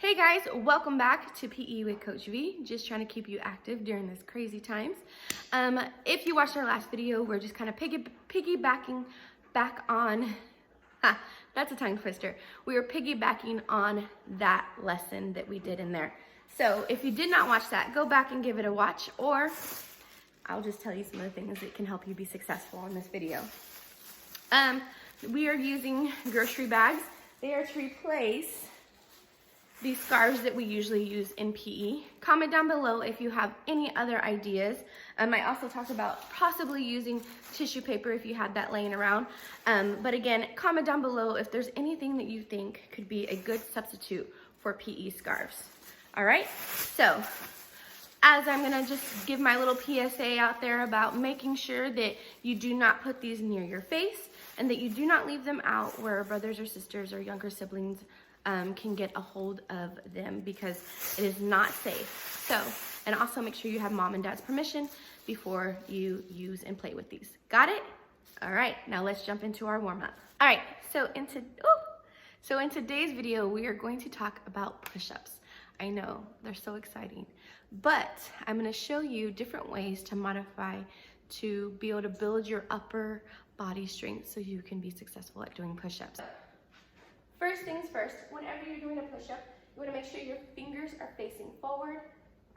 Hey guys, welcome back to PE with Coach V. Just trying to keep you active during this crazy times. If you watched our last video, we're just kind of piggybacking back on, that's a tongue twister. We were piggybacking on that lesson that we did in there. So if you did not watch that, go back and give it a watch, or I'll just tell you some of the things that can help you be successful in this video. We are using grocery bags. They are to replace these scarves that we usually use in PE. Comment down below if you have any other ideas. I also talked about possibly using tissue paper if you had that laying around. But again, comment down below if there's anything that you think could be a good substitute for PE scarves. All right, so as I'm gonna just give my little PSA out there about making sure that you do not put these near your face and that you do not leave them out where brothers or sisters or younger siblings can get a hold of them, because it is not safe. So, and also make sure you have mom and dad's permission before you use and play with these. Got it? All right, now let's jump into our warm-up. All right, so in today's video, we are going to talk about push-ups. I know, they're so exciting, but I'm gonna show you different ways to modify to be able to build your upper body strength so you can be successful at doing push-ups. First things first, whenever you're doing a push-up, you want to make sure your fingers are facing forward,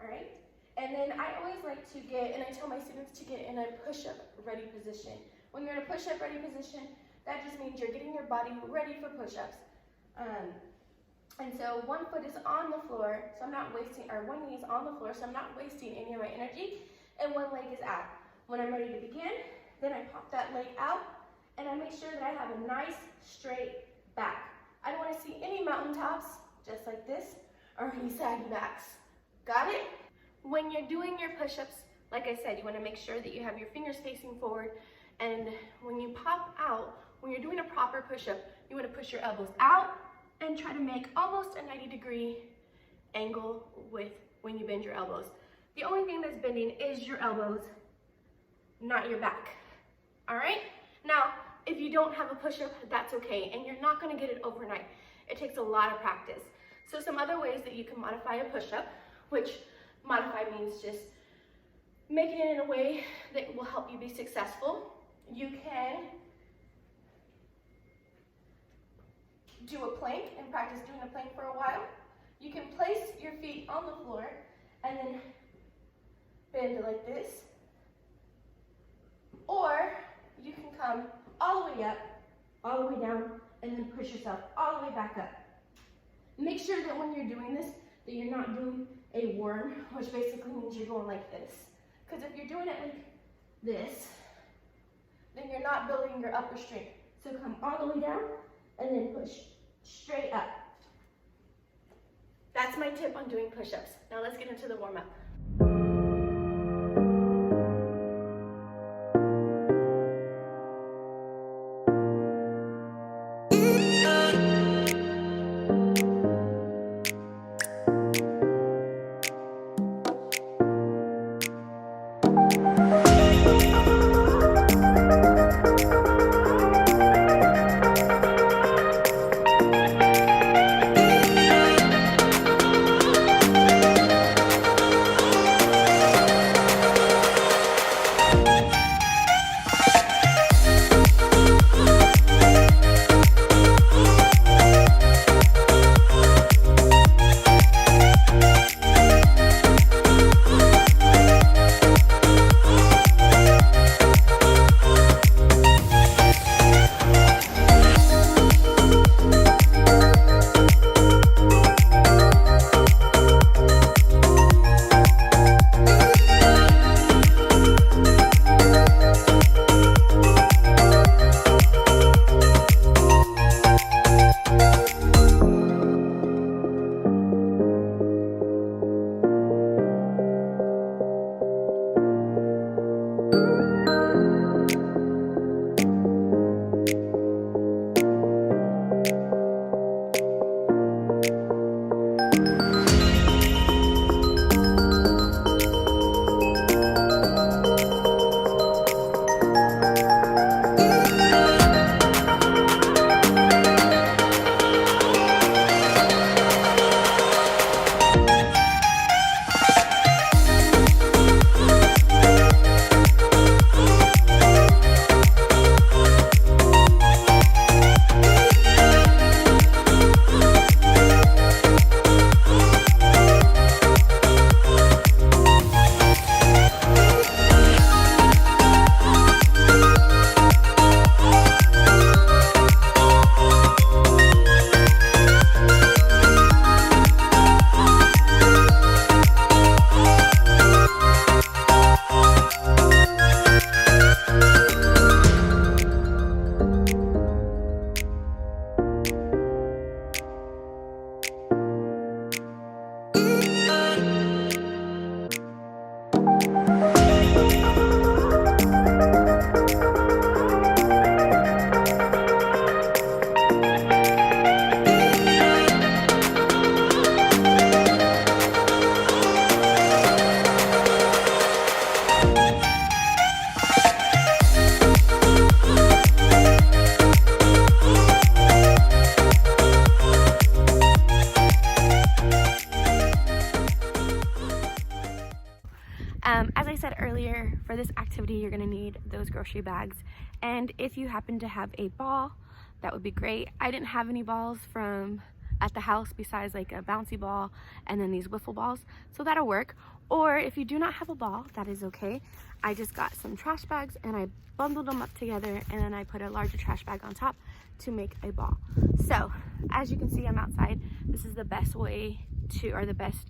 all right? And then I always like to get, and I tell my students to get in a push-up ready position. When you're in a push-up ready position, that just means you're getting your body ready for push-ups. And so one foot is on the floor, so I'm not wasting, or one knee is on the floor, so I'm not wasting any of my energy, and one leg is out. When I'm ready to begin, then I pop that leg out, and I make sure that I have a nice straight back. I don't want to see any mountaintops, just like this, or any saggy backs. Got it? When you're doing your push-ups, like I said, you want to make sure that you have your fingers facing forward, and when you pop out, when you're doing a proper push-up, you want to push your elbows out and try to make almost a 90-degree angle with when you bend your elbows. The only thing that's bending is your elbows, not your back. All right? Now, if you don't have a push-up, that's okay, and you're not gonna get it overnight. It takes a lot of practice. So some other ways that you can modify a push-up, which modify means just making it in a way that will help you be successful. You can do a plank and practice doing a plank for a while. You can place your feet on the floor and then bend like this. Or you can come all the way up, all the way down, and then push yourself all the way back up. Make sure that when you're doing this, that you're not doing a worm, which basically means you're going like this. Because if you're doing it like this, then you're not building your upper strength. So come all the way down, and then push straight up. That's my tip on doing push-ups. Now let's get into the warm-up. earlier, for this activity, you're gonna need those grocery bags. And if you happen to have a ball, that would be great. I didn't have any balls from at the house besides like a bouncy ball and then these wiffle balls, so that'll work. Or if you do not have a ball, that is okay. I just got some trash bags and I bundled them up together, and then I put a larger trash bag on top to make a ball. So as you can see, I'm outside. This is the best way to, or the best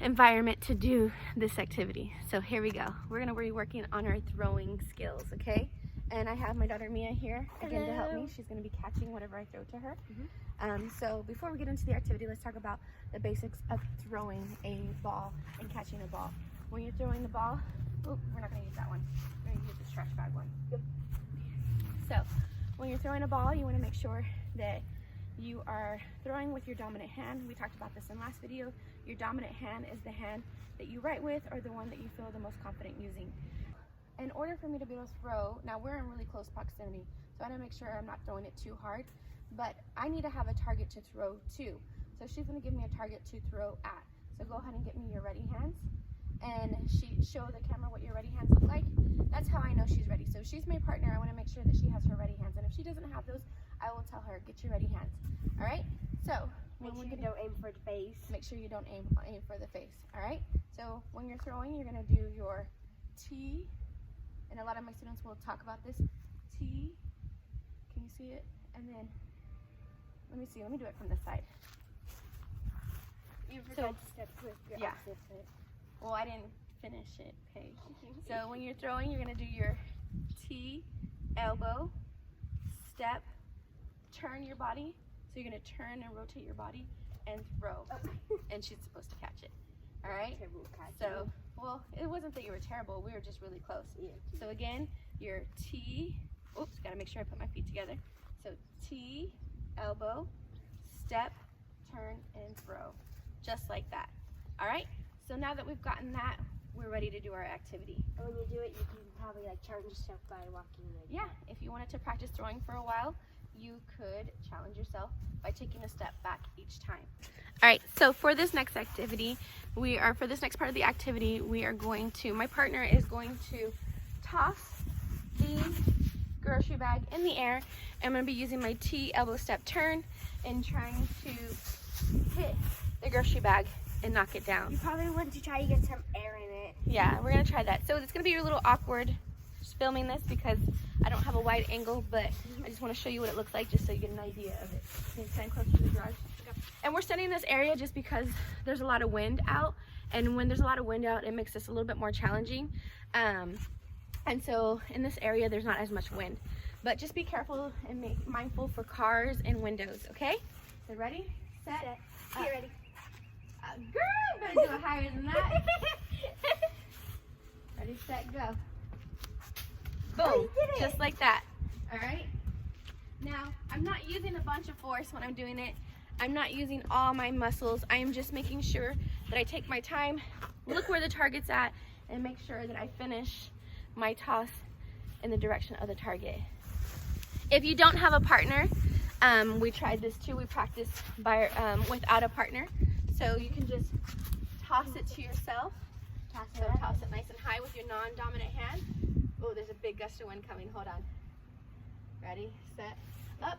environment to do this activity. So here we go. We're gonna be working on our throwing skills, okay? And I have my daughter Mia here again to help me. She's gonna be catching whatever I throw to her. So before we get into the activity, let's talk about the basics of throwing a ball and catching a ball. When you're throwing the ball, oh, we're not gonna use that one. We're gonna use this trash bag one. So when you're throwing a ball, you wanna make sure that you are throwing with your dominant hand. We talked about this in last video. Your dominant hand is the hand that you write with, or the one that you feel the most confident using. In order for me to be able to throw, now we're in really close proximity, so I want to make sure I'm not throwing it too hard, but I need to have a target to throw to. So she's going to give me a target to throw at. So go ahead and get me your ready hands, and show the camera what your ready hands look like. That's how I know she's ready. So she's my partner. I want to make sure that she has her ready hands, and if she doesn't have those, I will tell her, get your ready hands. All right? So make sure you don't aim for the face. Make sure you don't aim for the face. All right? So when you're throwing, you're going to do your T. And a lot of my students will talk about this. T, can you see it? And then, let me do it from this side. You forgot to step with your opposite foot. Well, I didn't finish it, Paige. So when you're throwing, you're gonna do your T, elbow, step, turn your body. So you're gonna turn and rotate your body and throw. And she's supposed to catch it. All right? So, well, it wasn't that you were terrible. We were just really close. Yeah. So again, your T, oops, gotta make sure I put my feet together. So T, elbow, step, turn, and throw. Just like that. All right? So now that we've gotten that, we're ready to do our activity. And when you do it, you can probably like challenge yourself by walking like Yeah, if you wanted to practice throwing for a while, you could challenge yourself by taking a step back each time. All right, so for this next activity, for this next part of the activity, we are going to, my partner is going to toss the grocery bag in the air. I'm going to be using my T, elbow, step, turn, and trying to hit the grocery bag and knock it down. You probably want to try to get some air in it. Yeah, we're going to try that. So it's going to be a little awkward just filming this because I don't have a wide angle, but I just want to show you what it looks like just so you get an idea of it. Can you stand close to the garage? And we're standing in this area just because there's a lot of wind out, and when there's a lot of wind out, it makes this a little bit more challenging. And so in this area, there's not as much wind. But just be careful and mindful for cars and windows, okay? So ready, set, Get ready. Girl, you better do it higher than that. Ready, set, go. Boom, Oh, just like that. All right? Now, I'm not using a bunch of force when I'm doing it. I'm not using all my muscles. I am just making sure that I take my time, look where the target's at, and make sure that I finish my toss in the direction of the target. If you don't have a partner, we tried this too. We practiced without a partner. So you can just toss it to yourself. Toss it nice and high with your non-dominant hand. Oh, there's a big gust of wind coming. Hold on. Ready, set, up,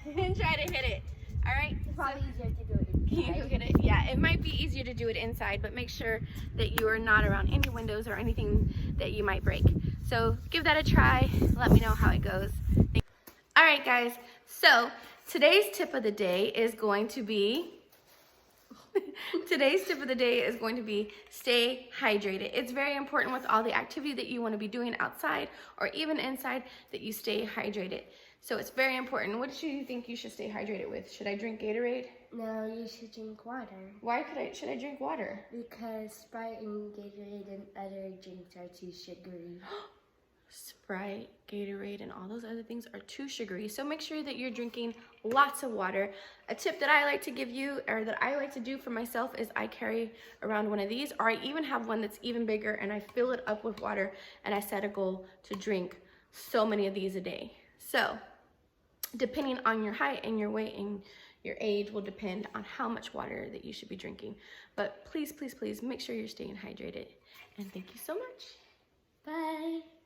and try to hit it. All right? It's probably easier to do it inside. Can you get it? Yeah, it might be easier to do it inside, but make sure that you are not around any windows or anything that you might break. So give that a try. Let me know how it goes. All right, guys. So today's tip of the day is going to be stay hydrated. It's very important with all the activity that you want to be doing outside or even inside that you stay hydrated. So it's very important. What do you think you should stay hydrated with? Should I drink Gatorade? No, you should drink water. Why should I drink water? Because Sprite and Gatorade and other drinks are too sugary. Sprite, Gatorade, and all those other things are too sugary. So make sure that you're drinking lots of water. A tip that I like to give you, or that I like to do for myself, is I carry around one of these, or I even have one that's even bigger, and I fill it up with water, and I set a goal to drink so many of these a day. So depending on your height and your weight and your age will depend on how much water that you should be drinking. But please, please, please make sure you're staying hydrated. And thank you so much. Bye.